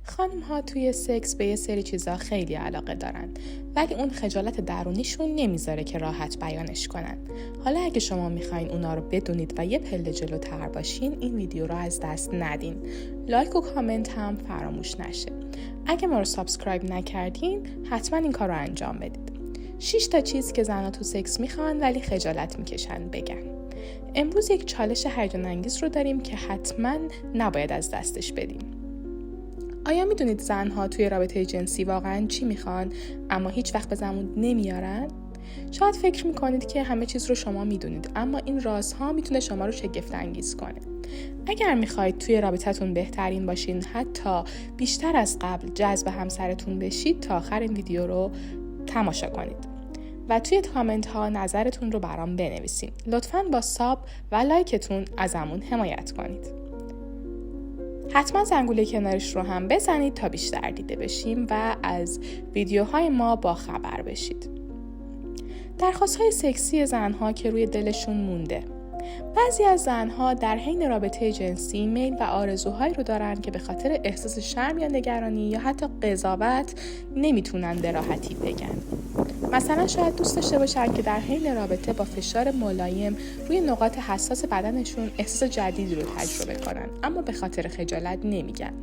خانم ها توی سکس به یه سری چیزا خیلی علاقه دارن، ولی اون خجالت درونیشون نمیذاره که راحت بیانش کنن. حالا اگه شما میخواین اونا رو بدونید و یه پله جلوتر باشین، این ویدیو رو از دست ندین. لایک و کامنت هم فراموش نشه. اگه ما رو سابسکرایب نکردین، حتما این کار رو انجام بدید. 6 تا چیز که زنها تو سکس میخوان ولی خجالت میکشن بگن. امروز یک چالش هیجان انگیز رو داریم که حتما نباید از دستش بدیم. آیا میدونید زنها توی رابطه جنسی واقعا چی میخوان اما هیچ وقت به زبون نمیارن؟ شاید فکر میکنید که همه چیز رو شما میدونید، اما این رازها میتونه شما رو شگفت انگیز کنه. اگر میخواید توی رابطتون بهترین باشین، حتی بیشتر از قبل جذب همسرتون بشید، تا آخر این ویدیو رو تماشا کنید و توی کامنت ها نظرتون رو برام بنویسین. لطفاً با ساب و لایکتون ازمون حمایت کنید. حتما زنگوله کنارش رو هم بزنید تا بیشتر دیده بشیم و از ویدیوهای ما با خبر بشید. درخواست‌های سکسی زنها که روی دلشون مونده. بعضی از زنها در حین رابطه جنسی میل و آرزوهایی رو دارن که به خاطر احساس شرم یا نگرانی یا حتی قضاوت نمیتونن به راحتی بگن. مثلا شاید دوست داشته باشن که در حین رابطه با فشار ملایم روی نقاط حساس بدنشون احساس جدیدی رو تجربه کنن، اما به خاطر خجالت نمیگن.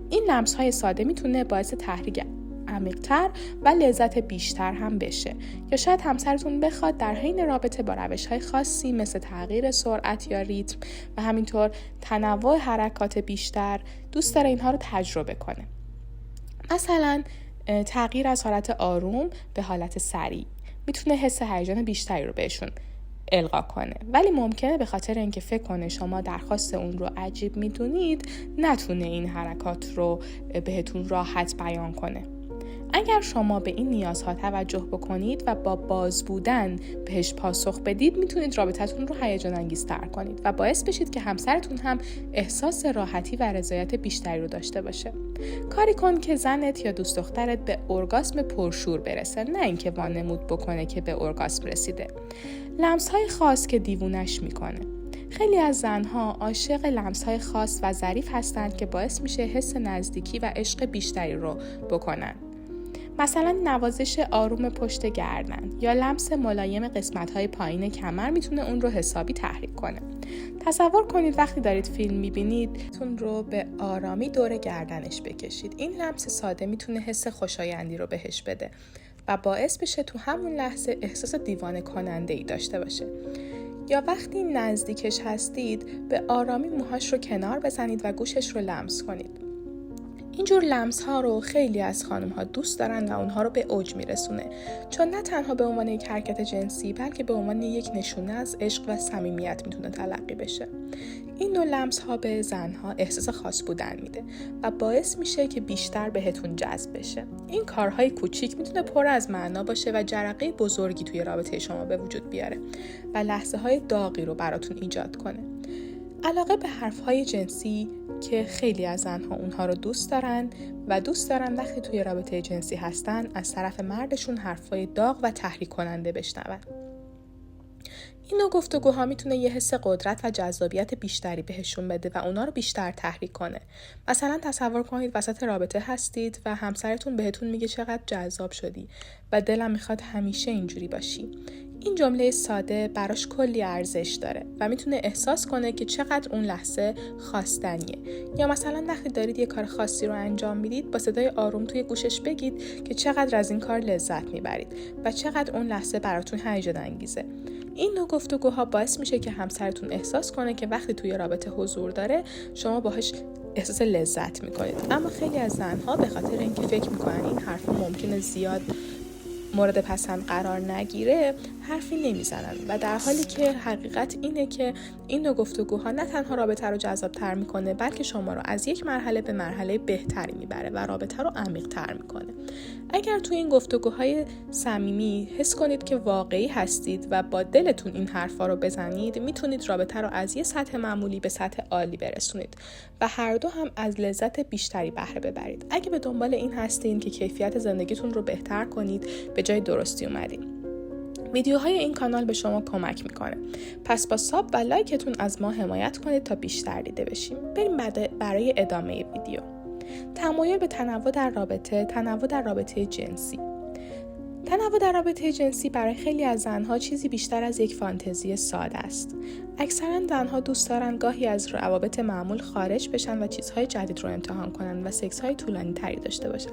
این لمس‌های ساده میتونه باعث تحریک عمیق‌تر و لذت بیشتر هم بشه. یا شاید همسرتون بخواد در حین رابطه با روش‌های خاصی مثل تغییر سرعت یا ریتم و همینطور تنوع حرکات بیشتر دوست داره اینها رو تجربه کنه. مثلا تغییر از حالت آروم به حالت سریع میتونه حس هیجان بیشتری رو بهشون القا کنه، ولی ممکنه به خاطر اینکه فکر کنه شما درخواست اون رو عجیب میدونید نتونه این حرکات رو بهتون راحت بیان کنه. اگر شما به این نیازها توجه بکنید و با باز بودن بهش پاسخ بدید، میتونید رابطتون رو هیجان انگیزتر کنید و باعث بشید که همسرتون هم احساس راحتی و رضایت بیشتری رو داشته باشه. کاری کن که زنت یا دوست دخترت به ارگاسم پرشور برسه، نه اینکه وانمود بکنه که به ارگاسم رسیده. لمس‌های خاص که دیوونش میکنه. خیلی از زنها عاشق لمس‌های خاص و ظریف هستند که باعث میشه حس نزدیکی و عشق بیشتری رو بکنن. مثلا نوازش آروم پشت گردن یا لمس ملایم قسمت‌های پایین کمر میتونه اون رو حسابی تحریک کنه. تصور کنید وقتی دارید فیلم میبینید، تون رو به آرامی دور گردنش بکشید. این لمس ساده میتونه حس خوشایندی رو بهش بده و باعث بشه تو همون لحظه احساس دیوانه کننده‌ای داشته باشه. یا وقتی نزدیکش هستید، به آرامی موهاش رو کنار بزنید و گوشش رو لمس کنید. اینجور لمس ها رو خیلی از خانم ها دوست دارن و اونها رو به اوج میرسونه، چون نه تنها به عنوان یک حرکت جنسی بلکه به عنوان یک نشونه از عشق و صمیمیت میتونه تلقی بشه. این نوع لمس ها به زنها احساس خاص بودن میده و باعث میشه که بیشتر بهتون جذب بشه. این کارهای کوچیک میتونه پر از معنا باشه و جرقه بزرگی توی رابطه شما به وجود بیاره و لحظه های داغی رو براتون ایجاد کنه. علاقه به حرفهای جنسی که خیلی از زنها اونها رو دوست دارن و دوست دارن وقتی توی رابطه جنسی هستن از طرف مردشون حرفای داغ و تحریک کننده بشنون. این نوع گفتگوها میتونه یه حس قدرت و جذابیت بیشتری بهشون بده و اونا رو بیشتر تحریک کنه. مثلا تصور کنید وسط رابطه هستید و همسرتون بهتون میگه چقدر جذاب شدی و دلم میخواد همیشه اینجوری باشی. این جمله ساده براش کلی ارزش داره و میتونه احساس کنه که چقدر اون لحظه خواستنیه. یا مثلا وقتی دارید یه کار خاصی رو انجام میدید، با صدای آروم توی گوشش بگید که چقدر از این کار لذت میبرید و چقدر اون لحظه براتون هیجان انگیزه. این نوع گفتگوها باعث میشه که همسرتون احساس کنه که وقتی توی رابطه حضور داره شما باهاش احساس لذت میکنید. اما خیلی از زنها به خاطر اینکه فکر میکنن این حرف ممکنه زیاد مورد پسند قرار نگیره حرفی نمیزنن و در حالی که حقیقت اینه که این نوع گفتگوها نه تنها رابطه رو جذاب‌تر میکنه بلکه شما رو از یک مرحله به مرحله بهتری میبره و رابطه رو عمیق‌تر میکنه. اگر توی این گفتگوهای صمیمی حس کنید که واقعی هستید و با دلتون این حرفا رو بزنید، میتونید رابطه رو از یه سطح معمولی به سطح عالی برسونید و هر دو هم از لذت بیشتری بهره ببرید. اگه به دنبال این هستین که کیفیت زندگیتون رو بهتر کنید، به جای درستی اومدین. ویدیوهای این کانال به شما کمک میکنه. پس با ساب و لایکتون از ما حمایت کنید تا بیشتر دیده بشیم. بریم برای ادامه ویدیو. تمایل به تنوع در رابطه جنسی. تنوع در رابطه جنسی برای خیلی از زنها چیزی بیشتر از یک فانتزی ساده است. اکثرا زنها دوست دارن گاهی از روابط معمول خارج بشن و چیزهای جدید رو امتحان کنن و سکس‌های طولانی تری داشته باشن.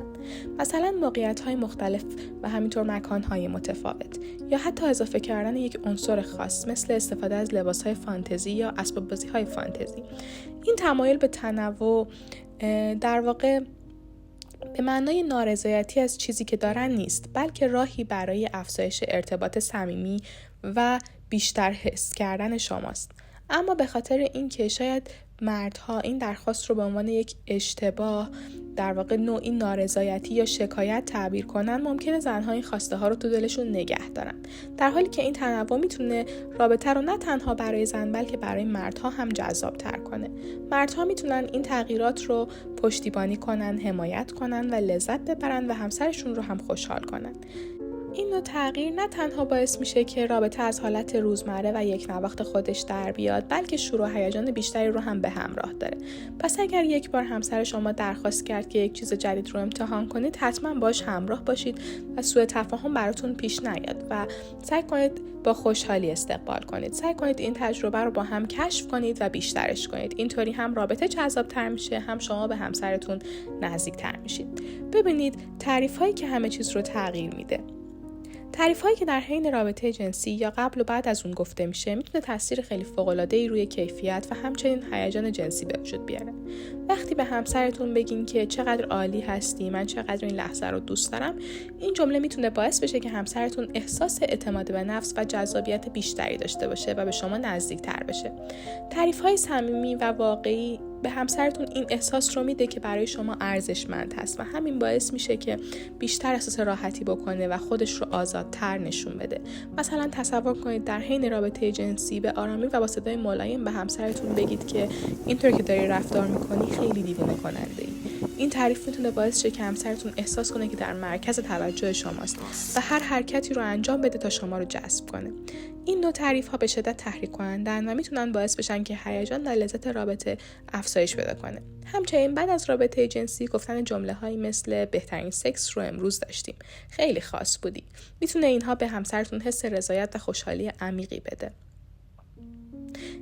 مثلا موقعیت‌های مختلف و همینطور مکان‌های متفاوت، یا حتی اضافه کردن یک عنصر خاص مثل استفاده از لباس‌های فانتزی یا اسباب بازی‌های فانتزی. این تمایل به تنوع در واقع به معنای نارضایتی از چیزی که دارن نیست، بلکه راهی برای افزایش ارتباط صمیمی و بیشتر حس کردن شماست. اما به خاطر اینکه شاید مردها این درخواست رو به عنوان یک اشتباه، در واقع نوعی نارضایتی یا شکایت تعبیر کنن، ممکنه زنها این خواسته ها رو تو دلشون نگه دارن، در حالی که این تنوع میتونه رابطه رو نه تنها برای زن بلکه برای مردها هم جذاب تر کنه. مردها میتونن این تغییرات رو پشتیبانی کنن، حمایت کنن و لذت ببرن و همسرشون رو هم خوشحال کنن. این نوع تغییر نه تنها باعث میشه که رابطه از حالت روزمره و یک نواخت خودش در بیاد، بلکه شور و هیجان بیشتری رو هم به همراه داره. پس اگر یک بار همسر شما درخواست کرد که یک چیز جدید رو امتحان کنید، حتما باش همراه باشید و سوء تفاهم براتون پیش نیاد و سعی کنید با خوشحالی استقبال کنید. سعی کنید این تجربه رو با هم کشف کنید و بیشترش کنید. اینطوری هم رابطه جذاب‌تر میشه، هم شما به همسرتون نزدیک‌تر میشید. ببینید، تعریف‌هایی که همه چیز رو تغییر میده. تعریف‌هایی که در حین رابطه جنسی یا قبل و بعد از اون گفته میشه میتونه تاثیر خیلی فوق‌العاده‌ای روی کیفیت و همچنین هیجان جنسی به وجود بیاره. وقتی به همسرتون بگین که چقدر عالی هستی، من چقدر این لحظه رو دوست دارم، این جمله میتونه باعث بشه که همسرتون احساس اعتماد به نفس و جذابیت بیشتری داشته باشه و به شما نزدیک‌تر بشه. تعریف‌های صمیمی و واقعی به همسرتون این احساس رو میده که برای شما ارزشمند هست و همین باعث میشه که بیشتر احساس راحتی بکنه و خودش رو آزادتر نشون بده. مثلا تصور کنید در حین رابطه جنسی به آرامی و با صدای ملایم به همسرتون بگید که اینطور که داری رفتار میکنی خیلی دیوانه کننده ای. این تعریف میتونه باعث شه که همسرتون احساس کنه که در مرکز توجه شماست و هر حرکتی رو انجام بده تا شما رو جذب کنه. این نوع تعریف ها به شدت تحریک کنندن و میتونن باعث بشن که هیجان و لذت رابطه افزایش پیدا کنه. همچنین بعد از رابطه جنسی گفتن جمله هایی مثل بهترین سکس رو امروز داشتیم، خیلی خاص بودی، میتونه اینها به همسرتون حس رضایت و خوشحالی عمیقی بده.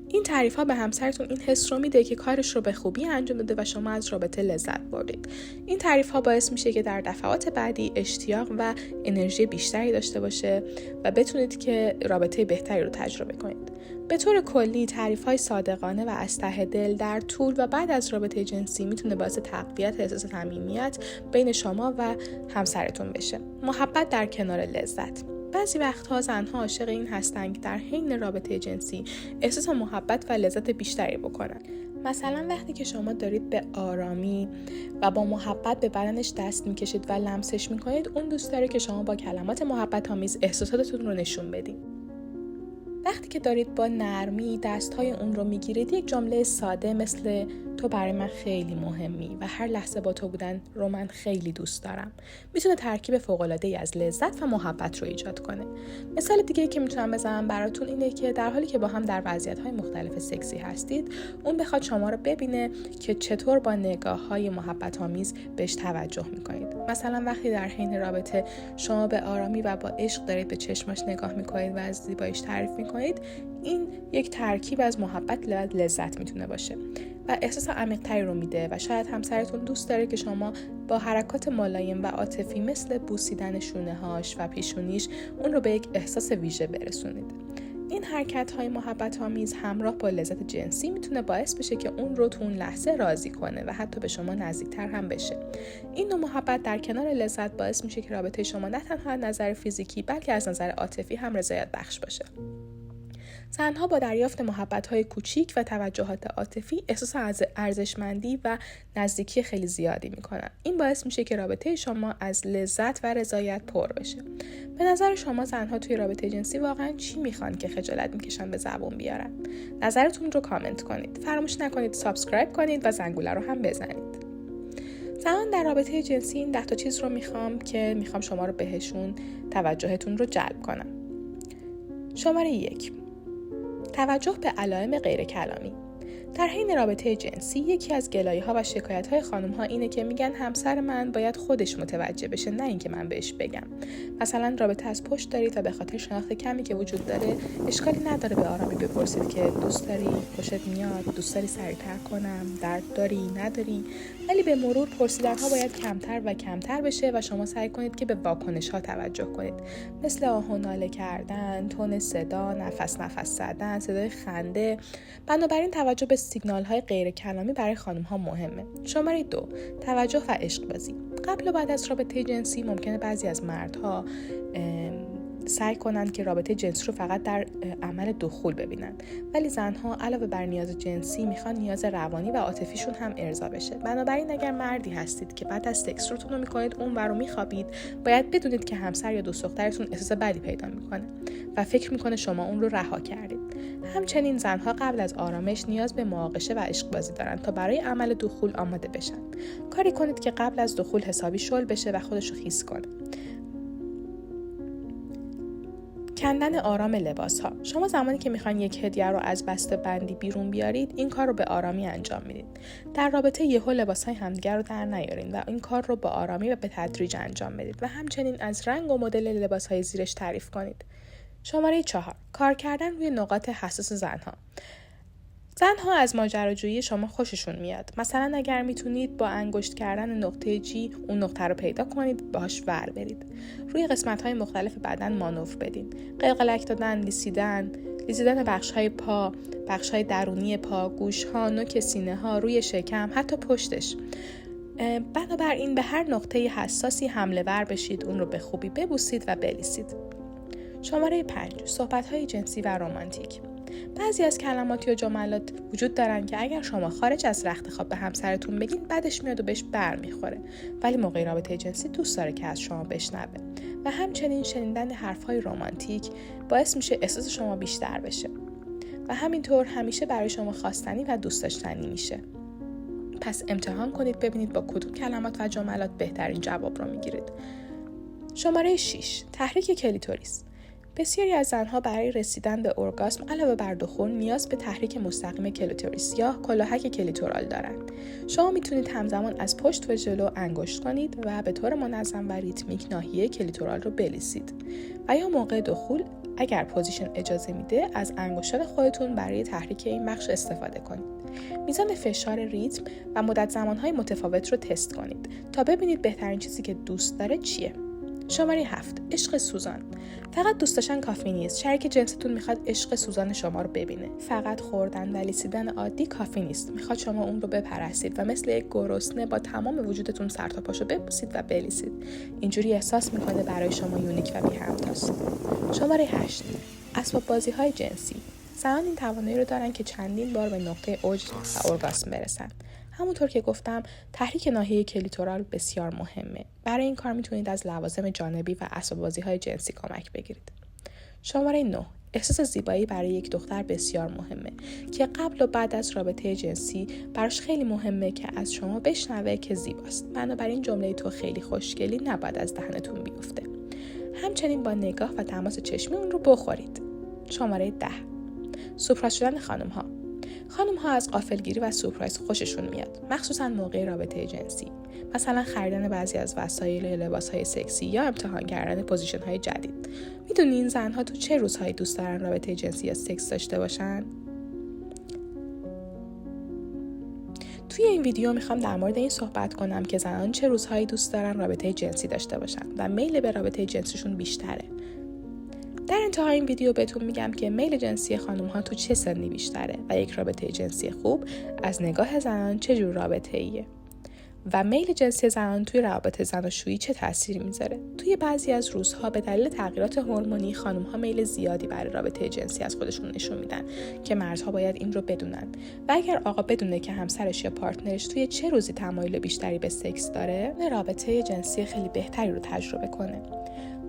این تعریف ها به همسرتون این حس رو میده که کارش رو به خوبی انجام داده و شما از رابطه لذت بردید. این تعریف ها باعث میشه که در دفعات بعدی اشتیاق و انرژی بیشتری داشته باشه و بتونید که رابطه بهتری رو تجربه کنید. به طور کلی تعریف های صادقانه و از ته دل در طول و بعد از رابطه جنسی میتونه باعث تقویت احساس صمیمیت بین شما و همسرتون بشه. محبت در کنار لذت. بعضی وقتها زنها عاشق این هستن که در حین رابطه جنسی احساس محبت و لذت بیشتری بکنن. مثلا وقتی که شما دارید به آرامی و با محبت به بدنش دست میکشید و لمسش میکنید، اون دوست داره که شما با کلمات محبت آمیز احساساتتون رو نشون بدید. وقتی که دارید با نرمی دستهای اون رو میگیرید، یک جمله ساده مثل تو برای من خیلی مهمی و هر لحظه با تو بودن رو من خیلی دوست دارم میتونه ترکیب فوق‌العاده‌ای از لذت و محبت رو ایجاد کنه. مثال دیگه که میتونم بزنم براتون اینه که در حالی که با هم در وضعیت‌های مختلف سکسی هستید، اون بخواد شما رو ببینه که چطور با نگاه‌های محبت‌آمیز بهش توجه میکنید. مثلا وقتی در حین رابطه شما به آرامی و با عشق دارید به چشماش نگاه میکنید و از زیباییش تعریف میکنید، این یک ترکیب از محبت و لذت میتونه باشه و احساس عمیق‌تری رو میده و شاید همسرتون دوست داره که شما با حرکات ملایم و عاطفی مثل بوسیدن شونه‌هاش و پیشونیش اون رو به یک احساس ویژه برسونید. این حرکت‌های محبت‌آمیز همراه با لذت جنسی میتونه باعث بشه که اون رو تو اون لحظه راضی کنه و حتی به شما نزدیکتر هم بشه. این نوع محبت در کنار لذت باعث میشه که رابطه شما نه تنها از نظر فیزیکی بلکه از نظر عاطفی هم رضایت بخش باشه. زنها با دریافت محبت‌های کوچیک و توجهات عاطفی احساس ارزشمندی و نزدیکی خیلی زیادی میکنن. این باعث میشه که رابطه شما از لذت و رضایت پر بشه. به نظر شما زنها توی رابطه جنسی واقعا چی میخوان که خجالت میکشن به زبون بیارن؟ نظرتون رو کامنت کنید. فراموش نکنید سابسکرایب کنید و زنگوله رو هم بزنید. زنان در رابطه جنسی این 10 چیز رو میخوام شما رو بهشون توجهتون رو جلب کنم. شماره 1، توجه به علائم غیر کلامی. در حین رابطه جنسی یکی از گلایه‌ها و شکایت‌های خانم‌ها اینه که میگن همسر من باید خودش متوجه بشه، نه اینکه من بهش بگم. مثلا رابطه از پشت دارید و به خاطر شناخت کمی که وجود داره اشکالی نداره به آرامی بپرسید که دوست داری خوشت میاد، دوست داری سریع‌تر کنم، درد داری نداری، ولی به مرور پرسیدن‌ها باید کمتر و کمتر بشه و شما سعی کنید که به واکنش‌ها توجه کنید، مثل آه و ناله کردن، تون صدا، نفس زدن، صدای خنده. بنابراین توجه به سیگنال‌های غیر کلامی برای خانم‌ها مهمه. شماره 2، توجه و عشق بازی. قبل و بعد از رابطه جنسی ممکنه بعضی از مردها سعی کنن که رابطه جنسی رو فقط در عمل دخول ببینن، ولی زنها علاوه بر نیاز جنسی میخوان نیاز روانی و عاطفیشون هم ارضا بشه. بنابراین اگر مردی هستید که بعد از سکس روتون رو میکنید اون ور رو میخوابید، باید بدونید که همسر یا دوست دخترتون احساس بدی پیدا میکنه و فکر میکنه شما اون رو رها کردید. همچنین زنها قبل از آرامش نیاز به مناقشه و عشق بازی دارن تا برای عمل دخول آماده بشن. کاری کنید که قبل از دخول حسابی شل بشه و خودش رو خیس کنه. کندن آرام لباس‌ها. شما زمانی که میخواین یک هدیه رو از بسته بندی بیرون بیارید، این کار رو به آرامی انجام میدید. در رابطه یهو لباس‌های همدیگر رو در نیارین و این کار رو با آرامی و به تدریج انجام بدید و همچنین از رنگ و مدل لباس‌های زیرش تعریف کنید. شماره 4، کار کردن روی نقاط حساس زنها. زنها از ماجراجویی شما خوششون میاد. مثلا اگر میتونید با انگشت کردن نقطه جی اون نقطه رو پیدا کنید، باهاش ور برید. روی قسمت‌های مختلف بدن مانور بدین. قلقلک دادن، لیسیدن بخش‌های پا، بخش‌های درونی پا، گوش‌ها، نوک سینه‌ها، روی شکم، حتی پشتش. بنابراین به هر نقطه حساسی حمله ور بشید، اون رو به خوبی ببوسید و بلیسید. شماره 5، صحبت‌های جنسی و رمانتیک. بعضی از کلمات یا جملات وجود دارن که اگر شما خارج از رخت خواب به همسرتون بگین بعدش میاد و بهش برمیخوره، ولی موقع رابطه جنسی دوست داره که از شما بشنوه. و همچنین شنیدن حرفهای رمانتیک باعث میشه احساس شما بیشتر بشه و همینطور همیشه برای شما خواستنی و دوست داشتنی میشه. پس امتحان کنید ببینید با کدوم کلمات و جملات بهترین جواب رو میگیرید. شماره 6، تحریک کلیتوریس. بسیاری از زنها برای رسیدن به ارگاسم علاوه بر دخول نیاز به تحریک مستقیم کلیتوریس یا کلاهک کلیتورال دارند. شما میتونید همزمان از پشت و جلو انگشت کنید و به طور منظم و ریتمیک ناحیه کلیتورال رو بلیسید و یا موقع دخول اگر پوزیشن اجازه میده از انگشتان خودتون برای تحریک این بخش استفاده کنید. میزان فشار، ریتم و مدت زمانهای متفاوت رو تست کنید تا ببینید بهترین چیزی که دوست داره چیه. شماره 7، عشق سوزان. فقط دوست داشتن کافی نیست. شریک جنستون میخواد عشق سوزان شما رو ببینه. فقط خوردن و لیسیدن عادی کافی نیست. میخواد شما اون رو بپرستید و مثل یک گرسنه با تمام وجودتون سر تا پاشو ببوسید و بلیسید. اینجوری احساس میکنه برای شما یونیک و بی همتاست. شماره 8، اسباب بازی‌های جنسی. زنان این توانایی رو دارن که چندین بار به نقطه اوج و ارگاسم برسن. همونطور که گفتم تحریک ناحیه کلیتورال بسیار مهمه. برای این کار میتونید از لوازم جانبی و اسباب بازی‌های جنسی کمک بگیرید. شماره 9، احساس زیبایی برای یک دختر بسیار مهمه که قبل و بعد از رابطه جنسی براش خیلی مهمه که از شما بشنوه که زیباست. بنابراین جمله تو خیلی خوشگلی نباید از دهنتون بیفته. همچنین با نگاه و تماس چشمی اون رو بخورید. شماره 10، سورپرایز شدن خانم‌ها. خانم‌ها از غافلگیری و سورپرایز خوششون میاد، مخصوصا موقع رابطه جنسی. مثلا خریدن بعضی از وسایل یا لباس‌های سکسی یا امتحان کردن پوزیشن‌های جدید. میدونین زن‌ها تو چه روزهایی دوست دارن رابطه جنسی یا سکس داشته باشن؟ توی این ویدیو میخوام در مورد این صحبت کنم که زنان چه روزهایی دوست دارن رابطه جنسی داشته باشن و میل به رابطه جنسیشون بیشتره. در انتهای این ویدیو بهتون میگم که میل جنسی خانم‌ها تو چه سنی بیشتره و یک رابطه جنسی خوب از نگاه زنان چه جور رابطه‌ایه و میل جنسی زنان توی روابط زناشویی چه تأثیری میذاره. توی بعضی از روزها به دلیل تغییرات هورمونی خانم‌ها میل زیادی برای رابطه جنسی از خودشون نشون میدن که مردها باید این رو بدونن و اگر آقا بدونه که همسرش یا پارتنرش توی چه روزی تمایل بیشتری به سکس داره، رابطه جنسی خیلی بهتری رو تجربه کنه.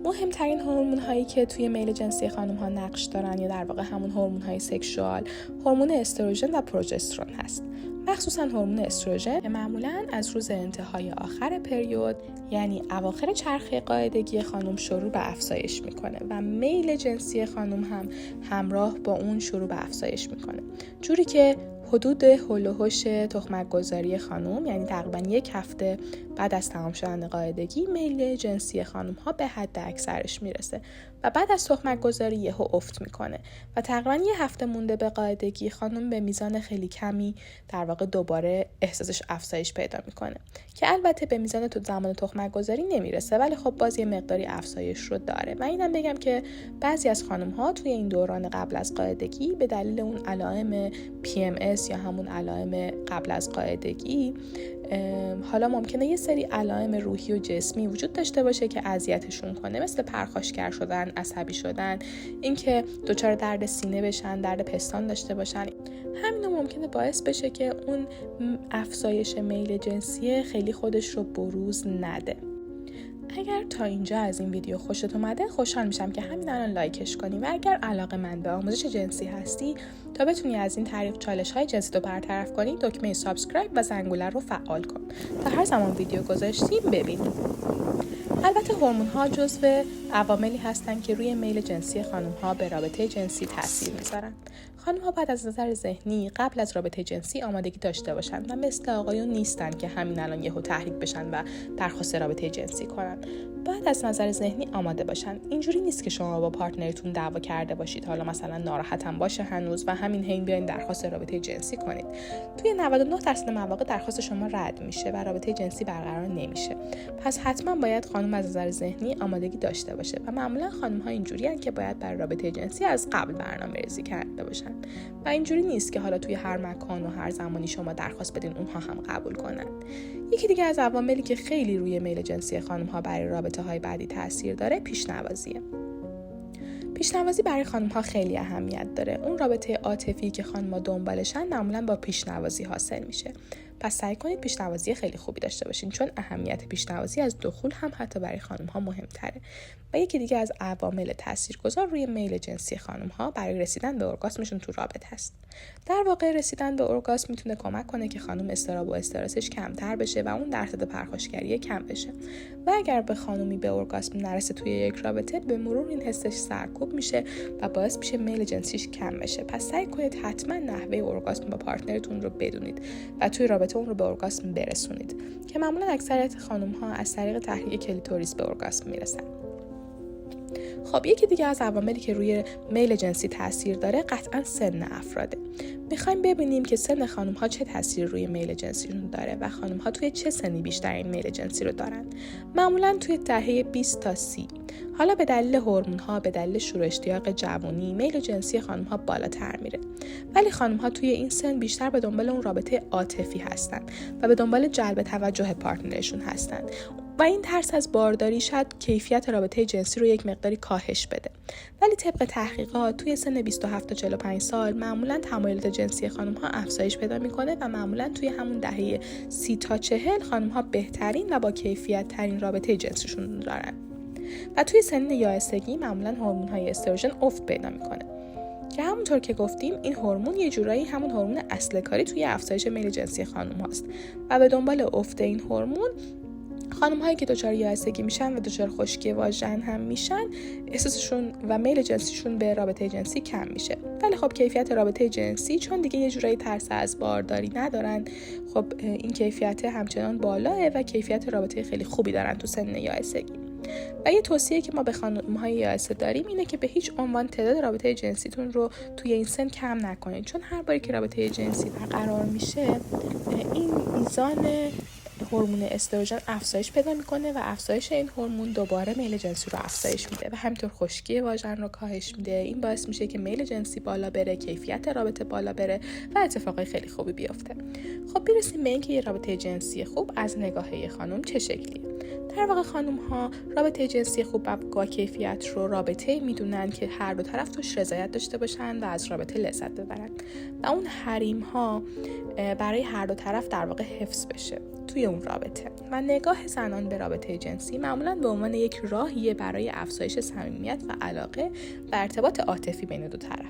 مهمترین هورمون هایی که توی میل جنسی خانم ها نقش دارن یا در واقع همون هورمون های سکشوال، هورمون استروژن و پروژسترون هست. مخصوصا هورمون استروژن که معمولاً از روز انتهای آخر پریود یعنی اواخر چرخه قاعدگی خانم شروع به افزایش میکنه و میل جنسی خانم هم همراه با اون شروع به افزایش میکنه. جوری که حدود هول و هوش تخمک گذاری خانم، یعنی تقریبا 1 هفته بعد از تمام شدن قاعدگی، میل جنسی خانم ها به حد اکثرش میرسه و بعد از تخمک گذاری یهو افت میکنه و تقریبا 1 هفته مونده به قاعدگی خانم به میزان خیلی کمی در واقع دوباره احساسش افزایش پیدا میکنه که البته به میزان زمان تخمک گذاری نمیرسه، ولی خب باز یه مقداری افزایش رو داره. و اینم بگم که بعضی از خانم ها توی این دوران قبل از قاعدگی به دلیل اون علائم PMS یا همون علائم قبل از قاعدگی، حالا ممکنه یه سری علائم روحی و جسمی وجود داشته باشه که اذیتشون کنه، مثل پرخاشگر شدن، عصبی شدن، اینکه دچار درد سینه بشن، درد پستان داشته باشن. همین ممکنه باعث بشه که اون افزایش میل جنسی خیلی خودش رو بروز نده. اگر تا اینجا از این ویدیو خوشت اومده، خوشحال میشم که همین الان لایکش کنی و اگر علاقه‌مند به آموزش جنسی هستی تا بتونی از این طریق چالش‌های جنسی رو برطرف کنی، دکمه سابسکرایب و زنگوله رو فعال کن تا هر زمان ویدیو گذاشتیم ببینی. البته هورمون‌ها جزو عواملی هستن که روی میل جنسی خانم‌ها به رابطه جنسی تاثیر میذارن. خانم‌ها بعد از نظر ذهنی قبل از رابطه جنسی آمادگی داشته باشن و مثل آقایون نیستن که همین الان یهو تحریک بشن و درخواست رابطه جنسی کنن. بعد از نظر ذهنی آماده باشن. اینجوری نیست که شما با پارتنرتون دعوا کرده باشید، حالا مثلا ناراحتم باشه هنوز و همین حین بیاین درخواست رابطه جنسی کنید. توی 99% مواقع درخواست شما رد میشه و رابطه جنسی برقرار نمیشه. پس حتما باید خانم از نظر ذهنی آمادگی داشته باشه و معمولا خانم‌ها اینجوریان که باید برای رابطه جنسی از قبل برنامه‌ریزی کرده باشن و اینجوری نیست که حالا توی هر مکان و هر زمانی شما درخواست بدین اونها هم قبول کنن. یکی دیگه از عواملی که خیلی روی میل جنسی خانم‌ها برای رابطه‌های بعدی تاثیر داره پیشنوازیه. پیشنوازی برای خانم‌ها خیلی اهمیت داره. اون رابطه عاطفی که خانم‌ها دنبالشن معمولاً با پیشنوازی حاصل میشه. پس سعی کنید پیشنوازی خیلی خوبی داشته باشین، چون اهمیت پیشنوازی از دخول هم حتی برای خانم‌ها مهم‌تره. و یکی دیگه از عوامل تاثیرگذار روی میل جنسی خانم‌ها برای رسیدن به ارگاسمشون تو رابطه است. در واقع رسیدن به ارگاسم میتونه کمک کنه که خانم اضطراب و استرسش کمتر بشه و اون درصد پرخاشگری کم بشه. و اگر به خانمی به ارگاسم نرسه توی یک رابطه، به مرور این حسش سرکوب میشه و باعث میشه میل جنسیش کم بشه. پس سعی کنید حتما نحوه ارگاسم با پارتنرتون رو بدونید و توی رابطه اون رو به ارگاسم برسونید که معمولا اکثریت خانم‌ها از طریق تحریک کلیتوریس به ارگاسم میرسن. خب یکی دیگه از عواملی که روی میل جنسی تاثیر داره قطعا سن افراده. میخوایم ببینیم که سن خانم‌ها چه تاثیر روی میل جنسیشون داره و خانم‌ها توی چه سنی بیشتر این میل جنسی رو دارن. معمولا توی دهه 20 تا 30. حالا به دلیل هورمون‌ها، به دلیل شروع اشتیاق جوانی، میل جنسی خانم‌ها بالاتر میره. ولی خانم‌ها توی این سن بیشتر به دنبال اون رابطه عاطفی هستن و به دنبال جلب توجه پارتنرشون هستن. و این ترس از بارداری شاید کیفیت رابطه جنسی رو یک مقداری کاهش بده. ولی طبق تحقیقات توی سن 27 تا 45 سال معمولاً تمایلات جنسی خانم‌ها افزایش پیدا می‌کنه و معمولاً توی همون دهه 30 تا 40 خانم‌ها بهترین و با کیفیت ترین رابطه جنسیشون دارن. و توی سن یائسگی معمولاً هورمون‌های استروژن افت پیدا می‌کنه. که همونطور که گفتیم این هورمون یه جورایی همون هورمون اصل کاری توی افزایش میل جنسی خانم هاست و به دنبال افت این هورمون خانم هایی که دچار یائسگی میشن و دچار خشکی واژن هم میشن، احساسشون و میل جنسیشون به رابطه جنسی کم میشه. ولی خب کیفیت رابطه جنسی چون دیگه یه جورایی ترس از بارداری ندارن، خب این کیفیت همچنان بالاه و کیفیت رابطه خیلی خوبی دارن تو سن یائسگی. و یه توصیه که ما به خانم‌های یائسه داریم اینه که به هیچ عنوان تعداد رابطه جنسیتون رو توی این سن کم نکنید، چون هر باری که رابطه جنسی برقرار میشه این میزان هورمون استروژن افزایش پیدا میکنه و افزایش این هورمون دوباره میل جنسی رو افزایش میده و همینطور خشکی واژن رو کاهش میده. این باعث میشه که میل جنسی بالا بره، کیفیت رابطه بالا بره و اتفاقای خیلی خوبی بیفته. خب برسیم به اینکه یه رابطه جنسی خوب از نگاه یه خانم چه شکلیه. در واقع خانم ها رابطه جنسی خوب و با کیفیت رو رابطه میدونن که هر دو طرف توش رضایت داشته باشن و از رابطه لذت ببرن و اون حریم ها برای هر دو طرف در واقع حفظ بشه توی اون رابطه. و نگاه زنان به رابطه جنسی معمولاً به عنوان یک راهیه برای افزایش صمیمیت و علاقه و ارتباط عاطفی بین دو طرف.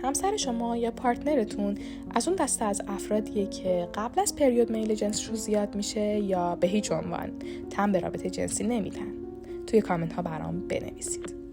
همسر شما یا پارتنرتون از اون دسته از افرادیه که قبل از پریود میل جنسیشون زیاد میشه یا به هیچ عنوان تن به رابطه جنسی نمیدن؟ توی کامنت ها برام بنویسید.